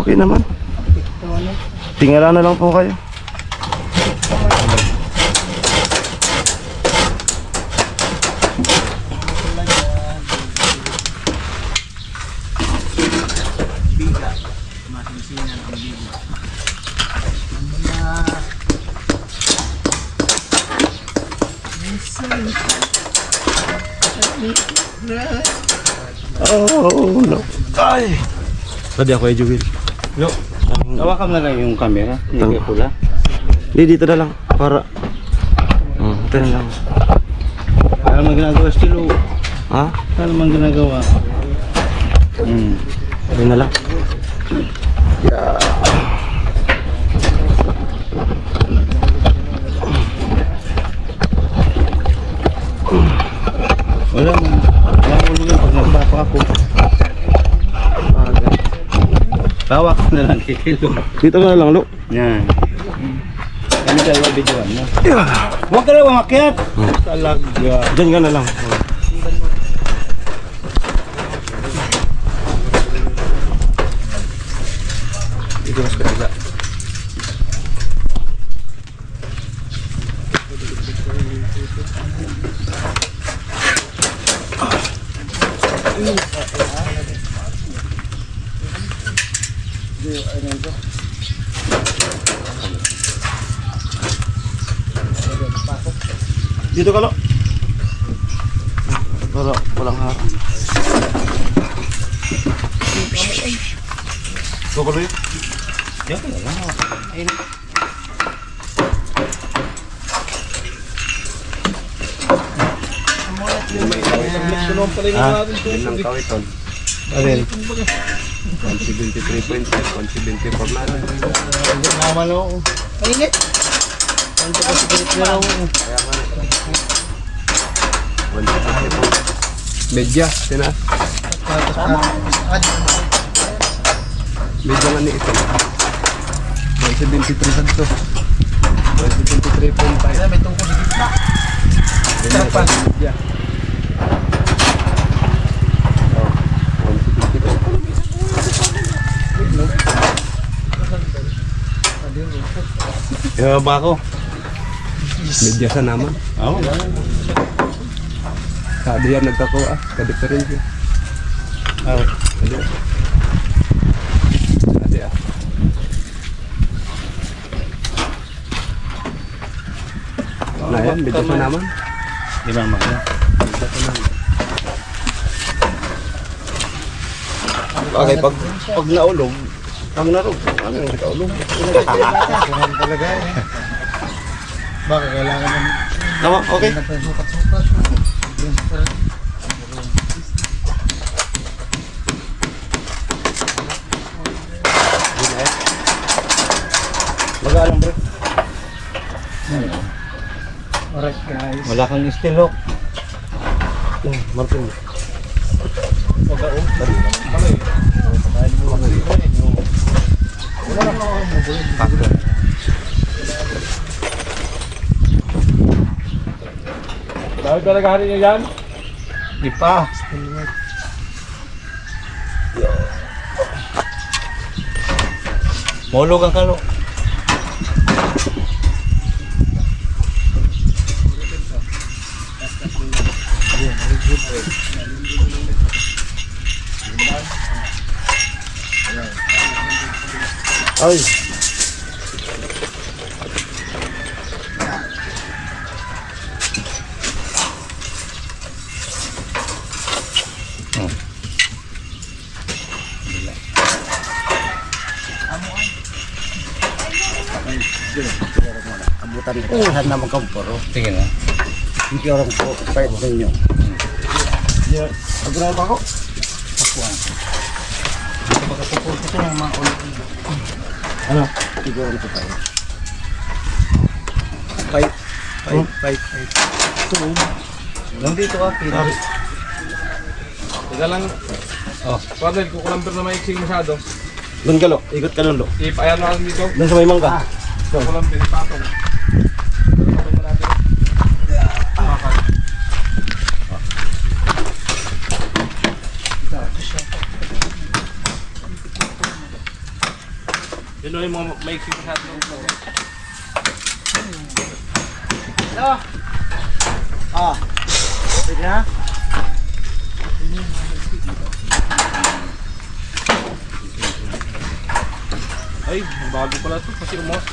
Okay naman. Tingala na lang po kayo. Oh, no. Ay! Tadi ako ay Jugil. No. Hawakan na lang yung camera. Hindi kayo pula. Hindi, dito na lang. Para. Ito na lang. Ano naman ginagawa estilo? Ha? Ano naman ginagawa? Ito na lang. Yeah. Wala mo. Wala mo lugan pag nagbako ako. Hawak na lang kikilo. Dito na lang, Lo. Yan. Kami dalawa videoan mo. Huwag ka lang umakyat. Talaga. Diyan ka na lang. Dito mas katiga. Dito ka, Lo. Para walang harap. Go ka, Lo. Diyan ka lang. Ayun. Ilang kawiton? Alin? 173.5, 174 na lang. Naman ako. Mainit. Ano ka sigarit na ako? 174. Medya, tinaas. Medya nga ni ito. 173 sa ito. 173.5. May tungkol di gitna. Tarapan. Medya. Ba ako? Medya sa naman. Oo. Sabi yan nagkakuha. Ka-diferensya. Oo. Sabi ah. Na yan, medya sa naman. Di ba makina? Medya sa naman. Okay, pag naulog, ang narog. Ano yung nakaulog? Kailangan talaga eh. Baka kailangan ng Tama, okay. sukat-sukat. Mag-aalam, bro. Alright guys. Wala kang steel hook. Martin. Dahil talaga hari niya yan? Di pa. Mahulog ang kalo. Ay. Abutan ko lahat na magkamporo. Sige na. Hindi orang po part ninyo. Pag-aalam ako. Pagkatapos ko ng mga ulit. Ano? Siguro ko tayo. Fight. Nandito ka, Pino. Teka lang. Oh. Partner, kukulamper na maiksing masyado. Doon ka, Lo. Ikot ka doon, Lo. Ipayan na lang dito. Doon sa may mangga. Kukulamper, ipatong. Yun yung mga maiksing masyado. Hello? Ah. Pwede na? Ay, bago pala ito. Kasi umos.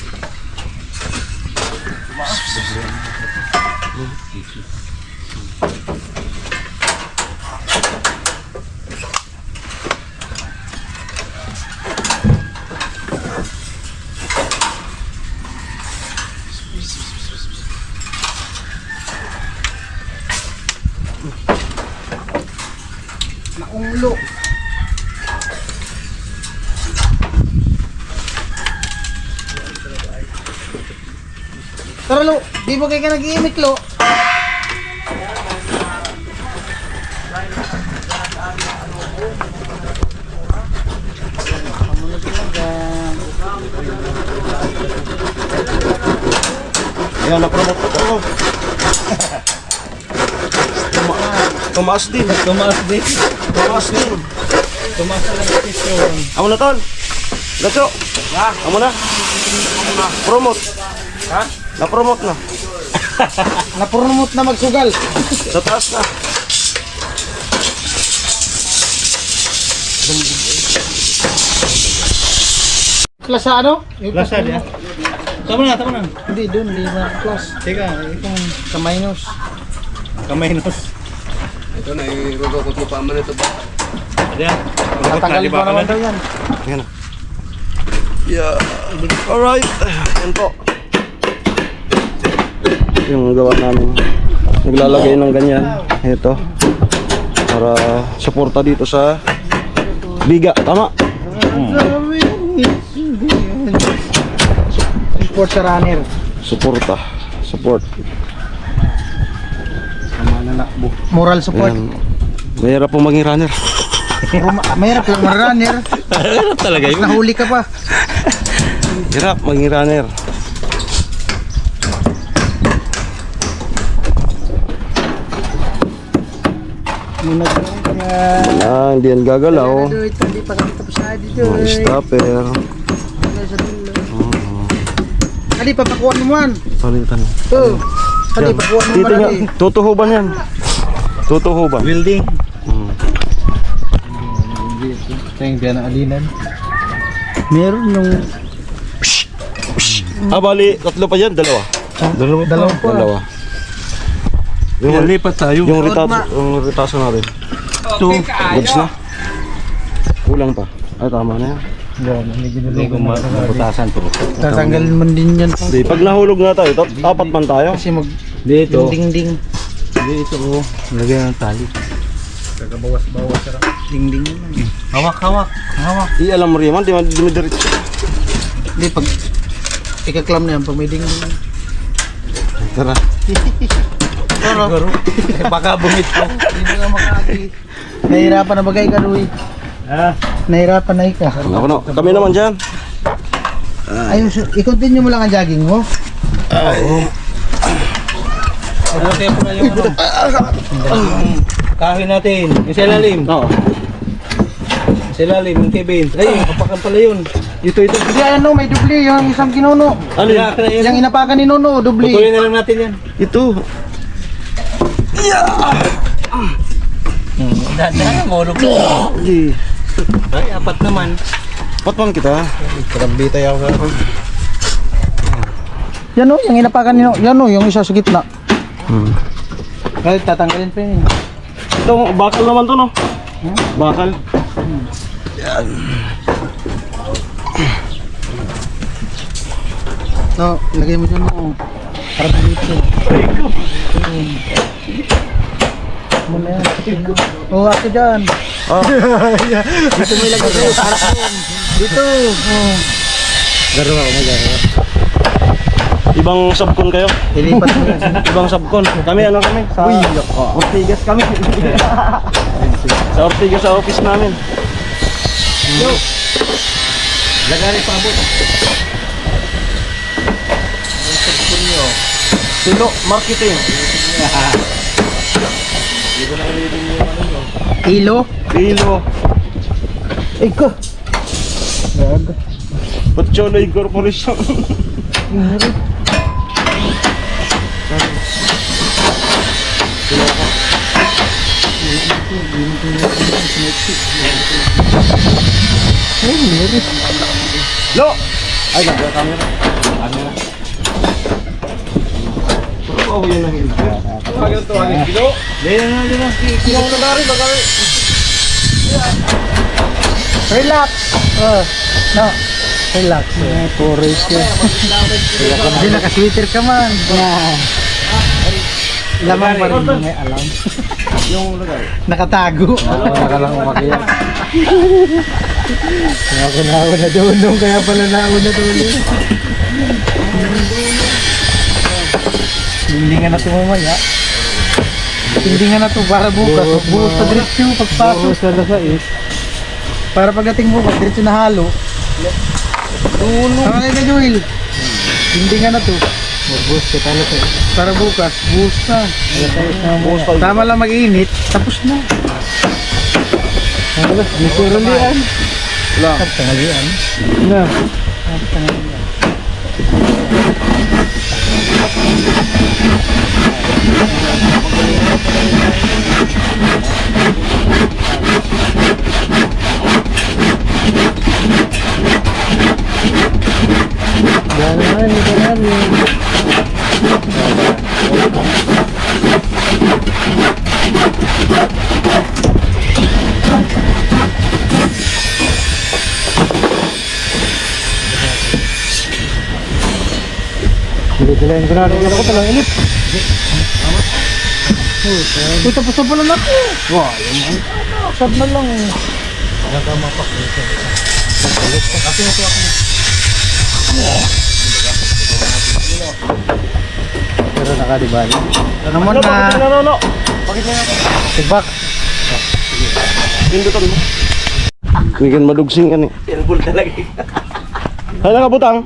Naunglo. Tara lo, di ba kayo ka nag-iimik lo? Ayan, na-promote ako. Tumaas din. Tumaas din. Tumaas din. Tumaas na lang yung pisyon. Amo na tol. Gacho. Amo na. Promote. Ha? Na-promote na. Napromote na magsugal. Sa taas na. Class sa ano? Yung Lasa class niya. Tama na. Hindi, doon, di na class. Teka, itong Sa minus. kamayinos. Ito na, irugo ko pa man ito ba? Ayan. Tatanggalin ko naman daw yan. Ayan na. Yeah. Alright. Ayan po. Yung gawa namin. Naglalagay ng ganyan. Ito. Para suporta dito sa biga. Tama. Support sa runner. Suporta. Support. Moral support. Ayan. Mahirap po maging runner. Mahirap lang runner. Talaga yun. Nahuli ka pa. Hirap maging runner. Muna ka yan. Hindi yan gagalaw. Hindi pa kami tapos na dito. Mga stopper. Kali, papakuha mo man. Palitan. Oo. Kali, papakuha mo Dito man. nga. Tutuhuban yan. Tutuhuban. Building. Ito yung biya ng alinan. Meron nung... Bali, tatlo pa yan. Dalawa. Dalawa pa. Dalawa. Yung, Lipat tayo. yung retaso natin. Ito. Goods na. Kulang pa. Ay, tama na yan. Mabutasan to. Tatanggalin man din yan. Di, pag nahulog na tayo, tapat man tayo. Kasi mag... Dito. Ding-ding. Dito oh. Lagyan ng tali. Ding-ding. Hawak. Alam mo rin man, di man dumidiretso. Hindi, pag... Ikaklam na yan, pag may ding-ding. Tara. Pero, Baka bumit ko. hindi nga makaki. Nahirapan na bagay ka, Louie. Ah. Nahirapan na ika. Ako na. Kami naman dyan. Ayun, i-continue mo lang ang jogging mo. Pagbutin po na yung kahoy natin. Yung sa ilalim. Oo. Sa ilalim, yung Kevin. Ay, kapakan pala yun. Ito. Hindi, ano, may dubli. Yung isang kinuno. Ano yun? Yung inapakan ni Nono, dubli. Putulin na lang natin yan. Ito. Dada, maulog ko. Hindi. Ay, apat naman. Patman kita. Karambitay ako sa Yan o, yung inapakan ni Nono. Yan o, yung isa sa gitna. Kahit tatanggalin pa yun. Ito, bakal naman to, no? Bakal. No, lagay mo dyan mo. Para dito. Muna yan. Oo, ako dyan. Dito may lagay dito. Harap mo. Dito. Oh. Garawa ko, magarawa. Ibang subcon kayo? Ilipat mo yan. Ibang subcon. Kami, ano kami? Sa Ortigas kami. Sa Ortigas, sa office namin. Yo! Lagari pa abot. Silo, marketing. Kilo. Kilo. Ikaw. Gaga. Pocholo Incorporation. Lo! Ay, nagkaya camera. Camera. Oo, yan ang hindi. Tuwagin, tuwagin. Kilo. Dito na. Kilo ka na rin, magkari. Relax. Oh, no. Relax. Forest ka. Hindi, naka-sweater ka man. Lamang pa rin may alam. Yung lugar. Nakatago. Nakalang umakyat. Ako na doon, kaya pala nauna doon. Hindi nga na ito mamaya. Hindi nga na ito para bukas. Bukas pa diretso pagpasok. Bukas na sa is. Para pagdating bukas, diretso na halo. Tama na Joel. Hindi nga na ito. Bukas ka talaga. Para bukas, bukas na. Tama lang mag-init, tapos na. May surulian. Wala. Tanghalian. Na. Tanghalian. Jangan. Dilihan ko na rin ako talang inip. Uy, tapos na pala na ako. Wah, yung sad na lang. Nagamapak dito. Kasi na ito ako. Pero nakadibali. Ano mo na? No. Bakit na ako? Tibak. Pindutan mo. Hindi kan madugsing kan eh. Elbol talaga. Hay na kabutang.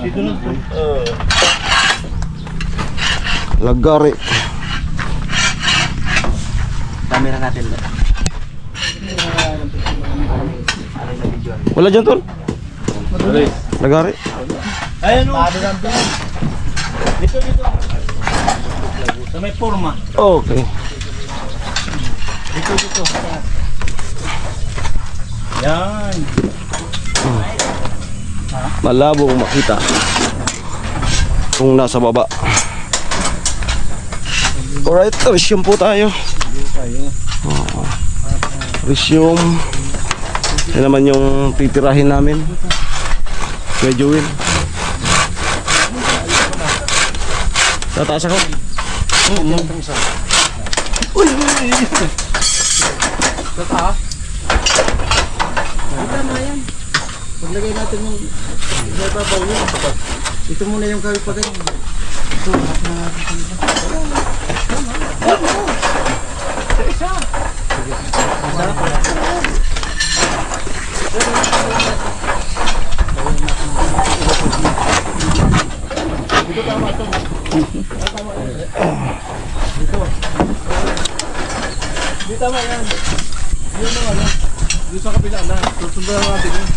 Dito na. Lagari. Camera natin. Wala dyan tol? Lagari. Ayan o. Dito. Sa may forma. Okay. Dito. Yan. Malabo makita kung nasa baba. Alright, resume po tayo. Resume. Yan naman yung titirahin namin. Medyo win. Tataas ako. Sa taas. Paglagay natin yung ibabaw yun. Ito muna yung gawin pa ganyan. Ito, harap na natin. Dito tama ito. Dito tama yan. Dito na ano. Doon sa kapila na. Susundan natin yun.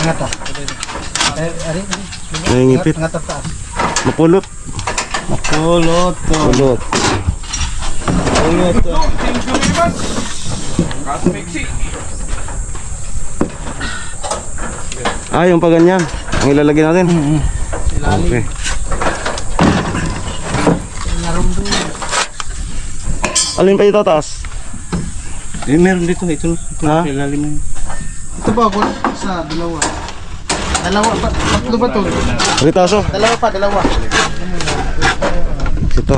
Ngata. Ari. Nangingipit. Ngata taas. Mapulot. Pulot. Pulot. Kaso mixi. Ah, yung pa ganyan. Ang ilalagay natin. Okay. Alin pa itataas? Meron dito. Ito. Ha? Ilalim. Ito ba ako sa dalawa? Dalawa pa. Tatlo ba to? Ritaso. Dalawa pa, dalawa. Ito.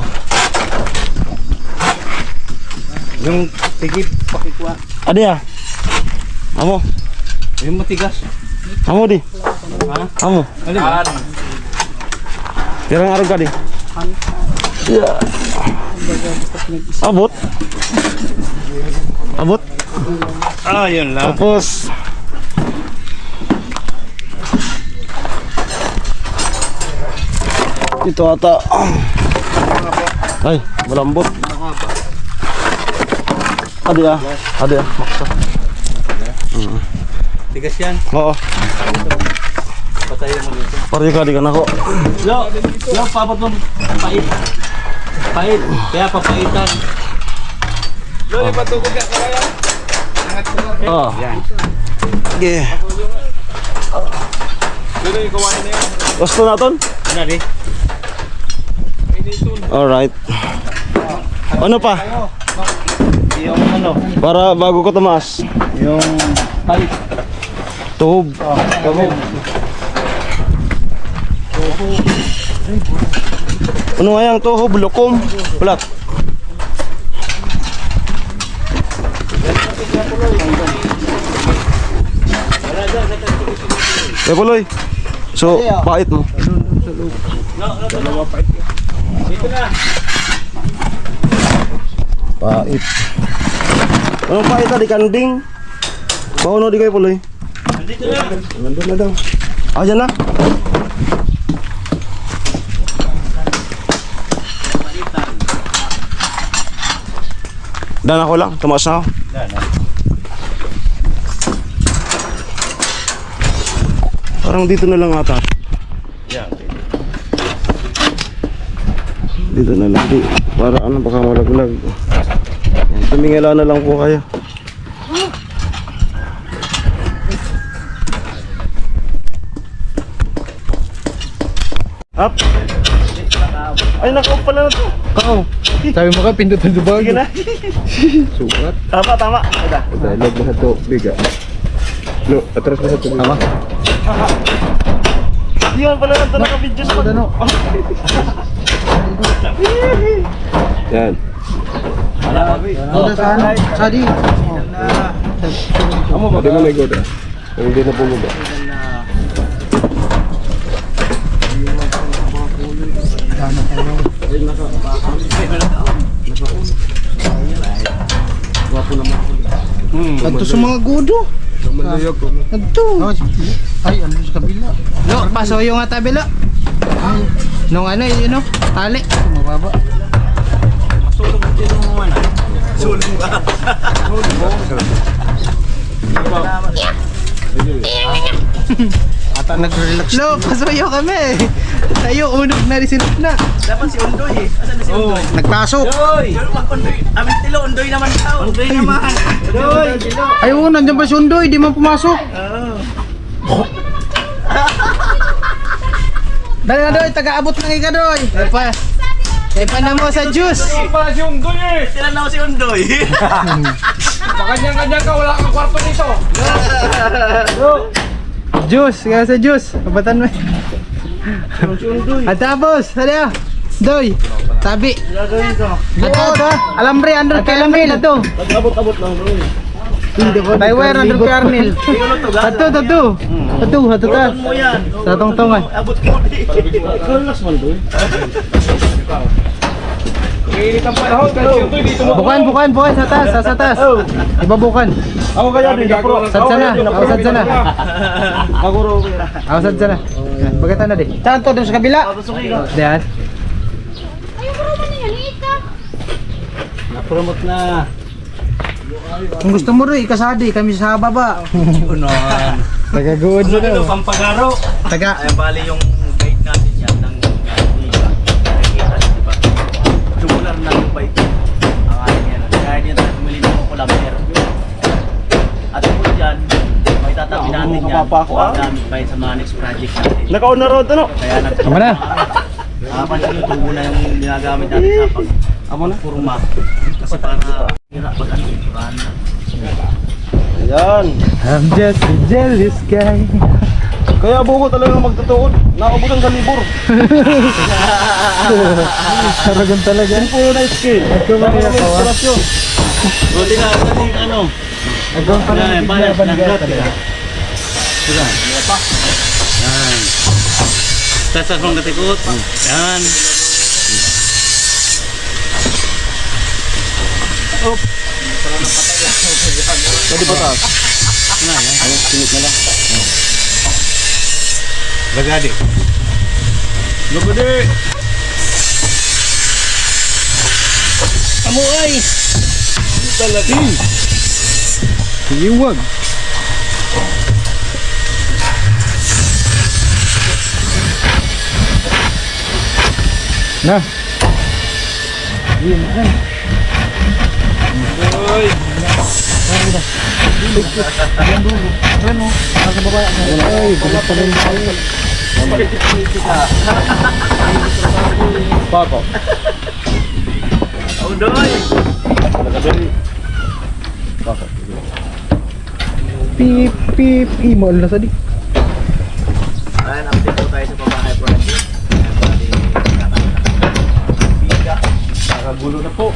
Yung tigip pakikuha. Adi ya. Amo. Yung matigas. Amo di. Ha? Amo. Alin ba? Pirang araw ka di. Yeah. Abot. Abot. Ah, yun lang. Tapos Ito ata. Ay, malambot. Adi ah. Maksa. Tigas yan. Oo. Patayin mo dito. Pari ka di ka nako. Lo, papat mo. Pait. Pait. Kaya papaitan. Lo, ipatugod ka kaya. Oh. Yan. Sige. Lo, yung kawain na yan. Gusto naton? Nari. Alright. Ano pa? Yung ano, Para bago ko tumaas. yung pait. Tuhog. Tuhog. Ano nga yung tuhog? Lukom. Plat. Puloy. So, pait mo. Dito na. Pait. Anong pait na di kanding? Pauno di kayo Puloy. Dito na. Nandun na daw. Ah, dyan na. Dan ako lang, tumaas na ako. Parang dito na lang ata. Yan. Dito na lang. Para ano, baka malaglag. Yan, tumingala na lang po kayo. Up! Ay, naka-off pala na to. Oo. Sabi mo ka, pindutan sa Sige na. Sukat. Tama. Ito. Dialog mo sa to, biga. Lo, atras mo sa to. Tama. Hindi yan pala na ito naka-video sa Ano? Yan. Ano sana? Sadi. Amo ba? Hindi mo nag-good ah. Hindi na bumaba. Adto sa mga gudo. Adto. Ay, ano sa kabila? No, pasoyo nga tabila. Nung ano, yun no? Tali. Mababa. Sulong din mo man. Sulong ka. Ata nagre-relax. No, pasoyo kami. Tayo, unog na rin sinap na. Dapat si Undoy eh. Asan na si Undoy? Nagpasok. Undoy! Pero pag Undoy, amin tilo, Undoy naman tao. Undoy naman. Undoy! Ayun, nandiyan pa si Undoy, di man pumasok. Dali na Doy, taga-abot ng ika Doy. Kaya na mo sa juice. Hindi pala si Undoy eh. Sila na ako si Undoy. Pakanyang-kanyang ka, wala kang kwarto dito. Juice, kaya sa juice. Kabatan mo. At tapos, ano? Doy, tabi. Ato, alambre, under kay Lamil. Ato. Abot-abot lang bro. Taiwer, under kay Arnil. Ato ta. Mo yan. Tatong-tongan. Abot ko di. Relax man bro. Mainit ang panahon, pero si Undoy dito mo. Bukan, sa taas. Iba bukan. Ako kaya din pro. Sadsana. Ako ro kaya. Ako sadsana. Bagatan na di. Saan to? Doon sa kabila? Diyan. Napromote na. Kung gusto mo rin, ikasadi. Kami sa baba. Unahan. Tagagood Ano ito, Pampagaro. Taga. Ay, bali yung guide natin yan ng Nika. Nakikita niyo, diba? Tubular na yung bike. Ang ating yan. Kaya din tayo bumili ng kulamper. At po dyan, may tatabi natin yan. Gamit pa yun sa mga next project natin. Naka-on na road ano? Kaya Tama na. pansin yung tubo na yung ginagamit natin sa pagpurma. Kasi para hira pag ano, puraan. Ayan. I'm just a jealous guy. Kaya buko talaga magtutuod. Nakabutan sa libur. Saragon talaga. Puro na skill. Nagkamali ako ah. Buti na, ano? Nagkamali pa Yan, rin. balance ng Nagkamali lahat. Yan. Yan. Tasas mong katikot. Yan. Pwede pa taas. Ayun, sinit na lang. Lagadi. Lugodi! Amuay! Talaga. Sige, wag. Na. Uy! Ay, gulat pa rin tayo. Pako. Oh, doy! Bakit? Pip, pip, imo na sa di. Ayan, update po tayo sa pabahay project. Biga. Nakagulo na po.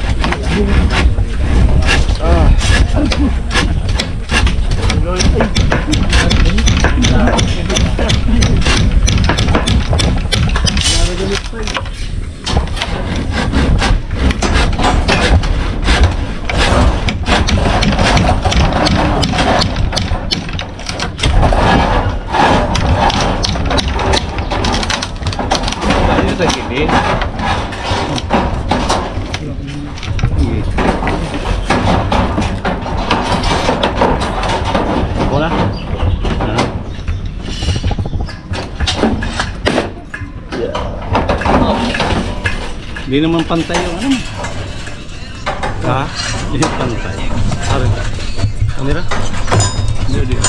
Ano sa gilid? Wala? Hindi naman pantay yung ano. Ha? Hindi pantay. Ano ra? Hindi.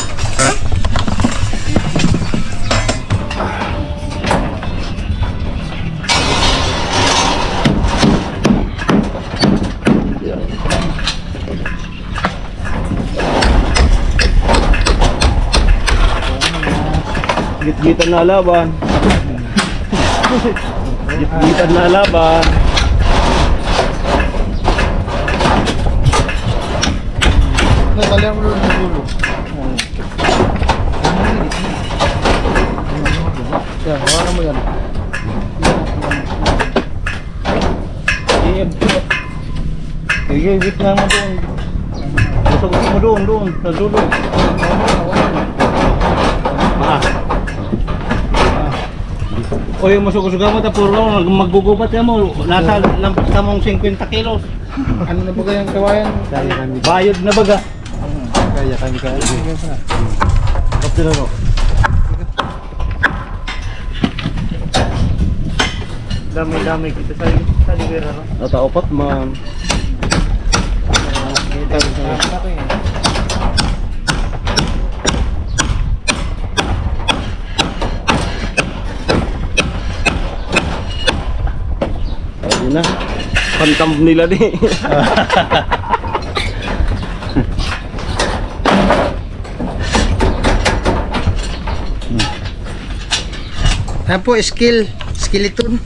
Git-gitan na laban. Git-gitan na laban. Natalihan mo ng dulo. Yan, wala mo yan. Sige, wait na mo doon. Gusto mo doon, sa dulo. Oy, masugo-suga mo tapos maggugubat ka mo. Nasa lampas ka mong 50 kilos. Ano na ba kayang kawayan? Bayod na baga. Kaya kami kaya. Kapti na no. Dami-dami kita sa libera, no? Nataopat man. Ayun na. Pancamp nila di. Yan po, skeleton.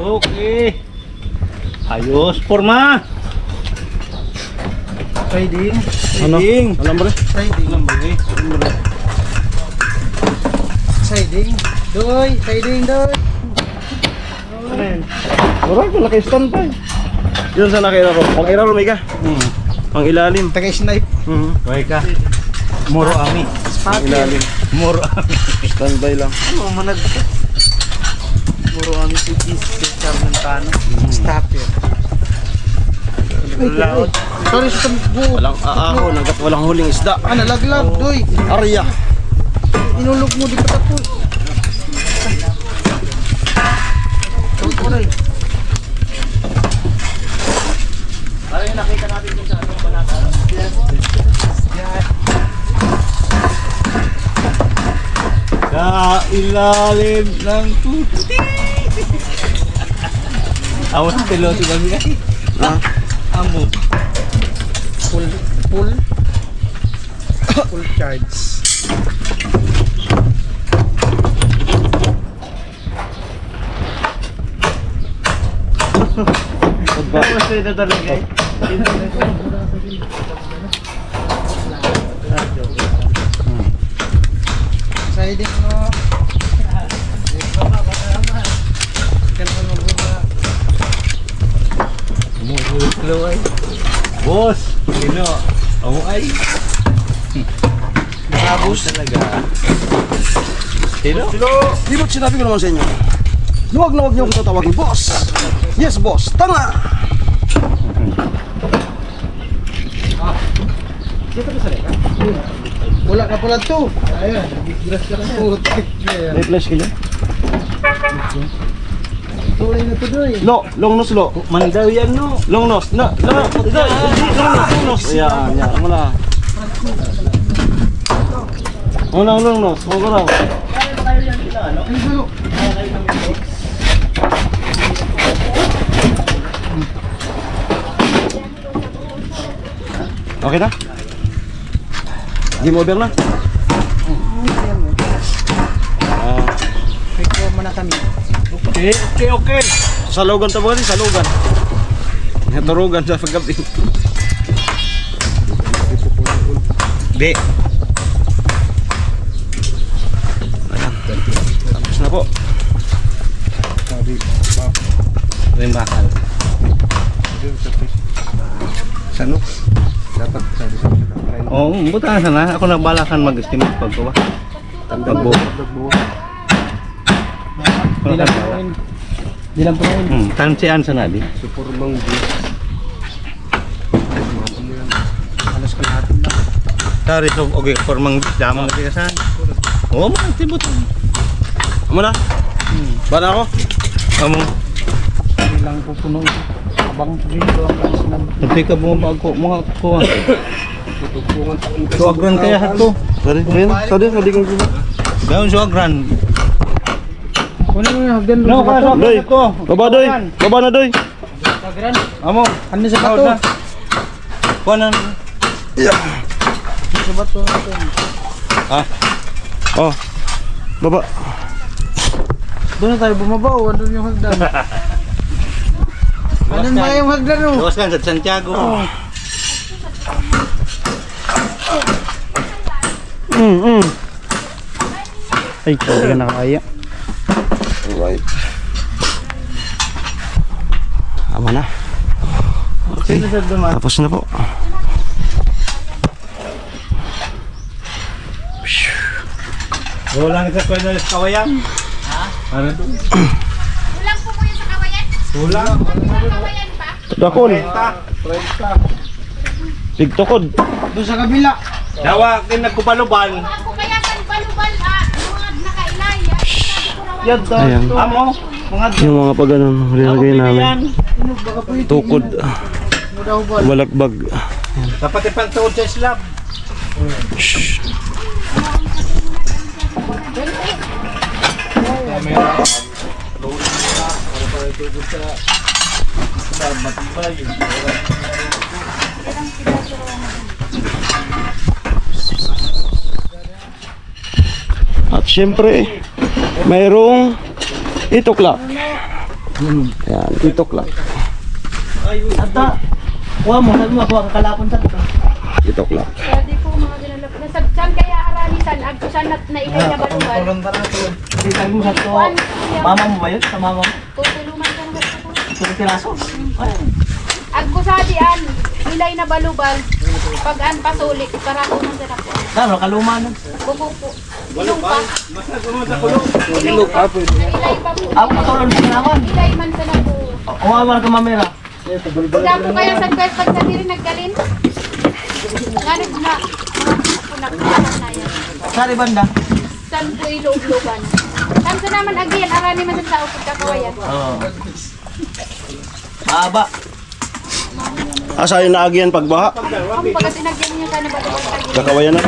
Okay. Ayos, forma. Riding. Ano? Alam mo rin? Riding. Siding. Doy, siding doy. Wala ko naka-stand pa. Yun sa nakita ko. Pang ira rumay ka. Pang ilalim. Taga-snipe. Okay ka. Moro ami. Pang ilalim. Moro ami. Standby lang. Ano manag? Muro kami si Kisar ng Tano. Stop it. Laot. Sorry sa tambo. Walang aahon. Hanggat walang huling isda. Ah, nalaglag, doy. Arya. Inulog mo, di pa tapos. Parang yung nakita natin dun sa anong banata. Sa ilalim ng puti. Awas piloto ba niya? Ha? Amo. Full charge. Awas piloto talaga eh. Siding mo. Ganun mo ba? Boss! Sino? Ako ay. Nakabos talaga. Sino? Di ba't sinabi ko naman sa inyo? Huwag na huwag niyo akong tatawagin, boss! Yes, boss! Tanga! Wala ka pala to. Ayan, nag-grass ka na putik. May flash kayo? Tuloy na to doy. Lo! Long nose, lo! Mandaw yan, no? Long nose! Na! Na! Long nose! Ayan, yan. Muna. Muna, long nose. Huwag ko lang. Okay na? Game over na? May ko muna kami. Okay. Salugan to ba? Salugan. Turugan sa paggabi. Be. Ayan. Tapos na po. Rin bakal. Sano? Dapat sabi sa friend. Oo, buta sana. Ako nagbalakan mag-estimate pag ko ba? Pagbuo. Di lang po rin. Tansian sana di. Supurmang di. Alas ka natin na. Tari so okay formang damang di kasan. Oo, man tibot. Amo na? Bana ako? Amo. Di lang po puno. Abang dito ang kaas ng Nanti ka bumabag ko mga ko. Suagran kaya hato. Sorry, men. Sorry kong gusto. Gawin suagran. Kunin mo yung hagdan. No, ka Doy! suagran ko. Baba, Doy! Baba na, Doy! Hagdan. Amo. Ano sa bato? Kuanan. Sa bato. Ah, Oh. Baba. Doon na tayo bumabaw. Andun yung hagdan. Andun ba yung hagdan oh? luwas kan sa Santiago. Ay, hindi ka nakakaya. Alright. Tama na. Sino sa duman? Tapos na po. Wala sa kwento sa kawayan. Ha? Ano to? Kulang po mo yun sa kawayan? Wala. Kawayan pa? Dakon. Tigtokod. Doon sa kabila. Dawa kin nagkupaluban. Ako kaya kan balubal mga nakailay. Yan to. Ayan. Amo. Mga Yung mga pag ganun, rinagay namin. Tukod. Mudaw ba? Balagbag. dapat ipagtuod sa slab. Shhh. At syempre, mayroong itoklak. Yan, itoklak. Ata, kuha mo, sabi mo, kuha kakalapon sa ito. Itoklak. Pwede po mga ginalap. Nasabsan kaya aranisan. Agkusan na ikay na balubal. Hindi sabi mo sa ito, mama mo ba yun? Sa mama mo? Tutuluman ka naman ako. Ito tiraso. Ay, Agkusadian. Ilay na balubal. Pag-an pasulik. Para ko nang sarap. Lalo, kaluma nun. Buko po. Ilong pa. Basta gumo sa kulong. Ilong pa. Ilay pa po. Ako katulad sa naman. Ilay man sa na po. Umawar ka mamera. Pagka po kayo sa kwet pag sa diri naggalin. Ganit na. Punak na yan. Sari banda. San po ilog-logan. San sa naman again. Arani man sa upod kakawayan. Oo. Mahaba. Asa yung naagyan pagbaha? Ang pagkat inagyan niya sana balubal kayo. Kakawayan na.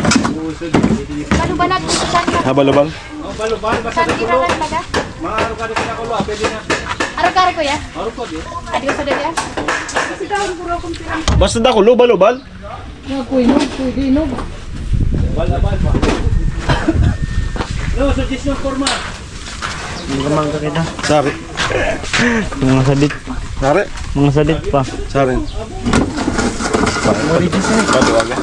Balubalat po sa sana. Habalabal. San kinalan baga? Araw-araw ko ya? Adi ko sa dada? Kasi kahon puro akong pirang. Basta dako, lubal-lubal. Kuinog, kuinog. No, suggest yung forma. Sari. Mga sadit. Sari. Mga sadit pa. Sari. Baluwaga.